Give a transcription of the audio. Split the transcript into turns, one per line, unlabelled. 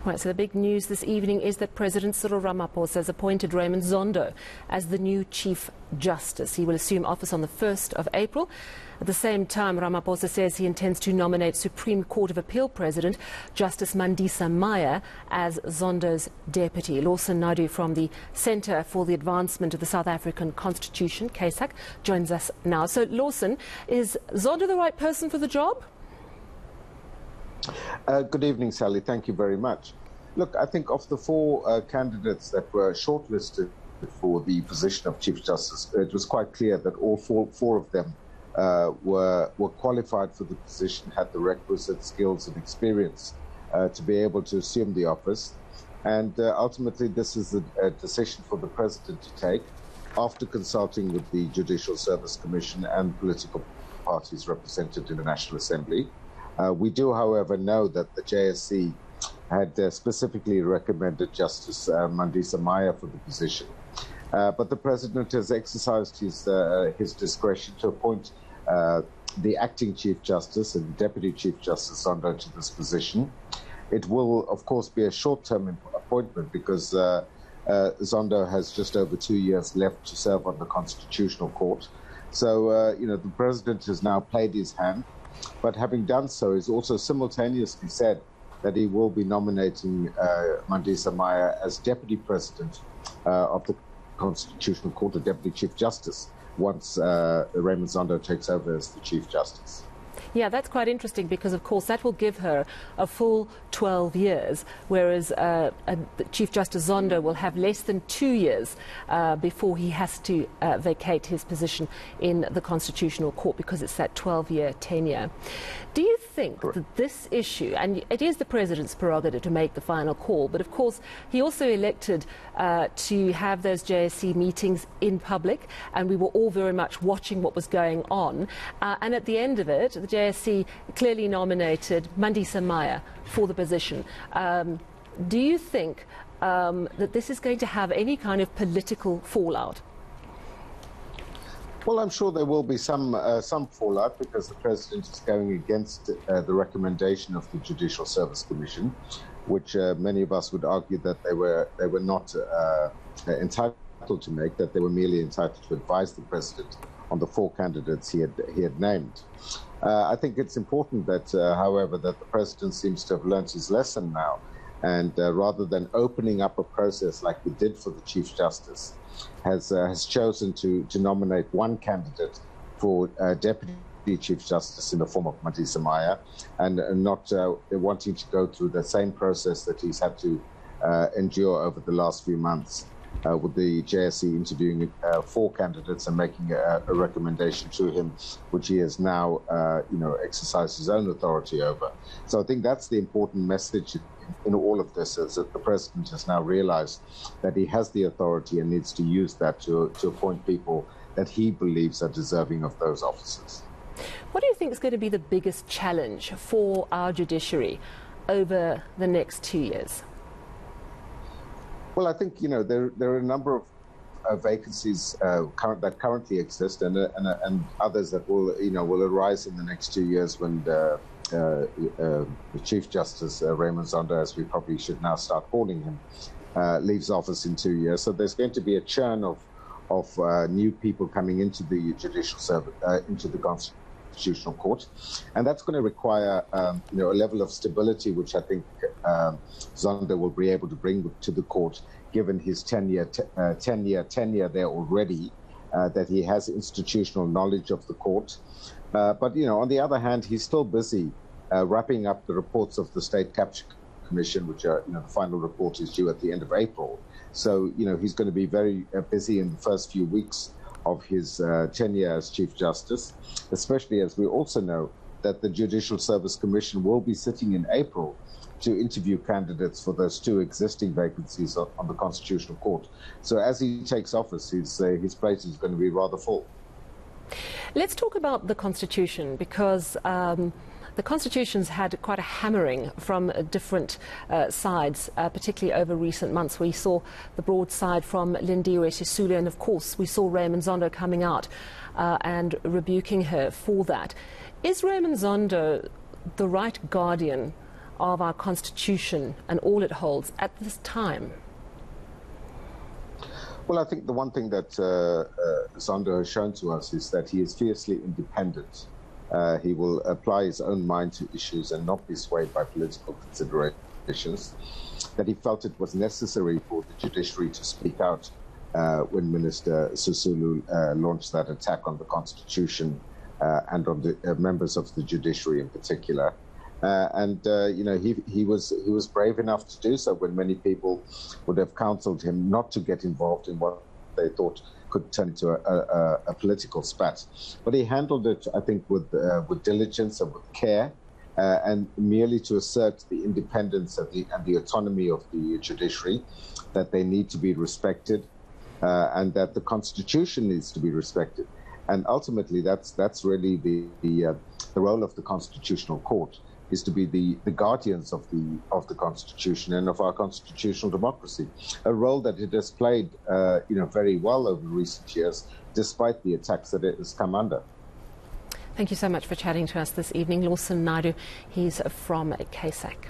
Right, so the big news this evening is that President Cyril Ramaphosa has appointed Raymond Zondo as the new Chief Justice. He will assume office on the 1st of April. At the same time, Ramaphosa says he intends to nominate Supreme Court of Appeal President Justice Mandisa Maya as Zondo's deputy. Lawson Naidoo from the Centre for the Advancement of the South African Constitution, CASAC, joins us now. So, Lawson, is Zondo the right person for the job?
Good evening, Sally. Thank you very much. Look, I think of the four candidates that were shortlisted for the position of Chief Justice, it was quite clear that all four of them were qualified for the position, had the requisite skills and experience to be able to assume the office. And ultimately, this is a decision for the President to take after consulting with the Judicial Service Commission and political parties represented in the National Assembly. We do, however, know that the JSC had specifically recommended Justice Mandisa Maya for the position. But the President has exercised his discretion to appoint the acting Chief Justice and Deputy Chief Justice Zondo to this position. It will, of course, be a short-term appointment because Zondo has just over 2 years left to serve on the Constitutional Court. So, the President has now played his hand. But having done so, he's also simultaneously said that he will be nominating Mandisa Maya as Deputy President of the Constitutional Court, or Deputy Chief Justice, once Raymond Zondo takes over as the Chief Justice.
Yeah, that's quite interesting because, of course, that will give her a full 12 years, whereas Chief Justice Zondo will have less than 2 years before he has to vacate his position in the Constitutional Court because it's that 12-year tenure. Do you think that this issue, and it is the President's prerogative to make the final call, but of course he also elected to have those JSC meetings in public, and we were all very much watching what was going on, and at the end of it, the JSC clearly nominated Mandisa Maya for the position. Do you think that this is going to have any kind of political fallout?
Well, I'm sure there will be some fallout because the President is going against the recommendation of the Judicial Service Commission, which many of us would argue that they were not entitled to make, that they were merely entitled to advise the President on the four candidates he had named. I think it's important that, however, that the President seems to have learnt his lesson now, and rather than opening up a process like we did for the Chief Justice, has chosen to nominate one candidate for Deputy Chief Justice in the form of Mandisa Maya, and not wanting to go through the same process that he's had to endure over the last few months. With the JSC interviewing four candidates and making a recommendation to him, which he has now, exercised his own authority over. So I think that's the important message in all of this, is that the President has now realized that he has the authority and needs to use that to appoint people that he believes are deserving of those offices.
What do you think is going to be the biggest challenge for our judiciary over the next 2 years?
Well, I think, there are a number of vacancies that currently exist and others that will arise in the next 2 years when the Chief Justice, Raymond Zondo, as we probably should now start calling him, leaves office in 2 years. So there's going to be a churn of new people coming into the judicial service, into the Constitutional Court, and that's going to require a level of stability, which I think Zondo will be able to bring to the court, given his 10-year tenure there already, that he has institutional knowledge of the court. But on the other hand, he's still busy wrapping up the reports of the State Capture Commission, which are, the final report is due at the end of April. So, he's going to be very busy in the first few weeks of his tenure as Chief Justice, especially as we also know that the Judicial Service Commission will be sitting in April to interview candidates for those two existing vacancies on the Constitutional Court. So as he takes office, his plate is going to be rather full.
Let's talk about the Constitution, because the Constitution's had quite a hammering from different sides, particularly over recent months. We saw the broadside from Lindiwe Sisulu, and of course we saw Raymond Zondo coming out and rebuking her for that. Is Raymond Zondo the right guardian of our Constitution and all it holds at this time?
Well, I think the one thing that Zondo has shown to us is that he is fiercely independent. He will apply his own mind to issues and not be swayed by political considerations. That he felt it was necessary for the judiciary to speak out when Minister Sisulu launched that attack on the Constitution and on the members of the judiciary in particular. He was brave enough to do so when many people would have counseled him not to get involved in what they thought could turn into a political spat. But he handled it, I think, with diligence and with care, and merely to assert the independence and the autonomy of the judiciary, that they need to be respected, and that the Constitution needs to be respected. And ultimately, that's really the role of the Constitutional Court, is to be the guardians of the Constitution and of our constitutional democracy, a role that it has played very well over recent years, despite the attacks that it has come under.
Thank you so much for chatting to us this evening. Lawson Naidoo, he's from CASAC.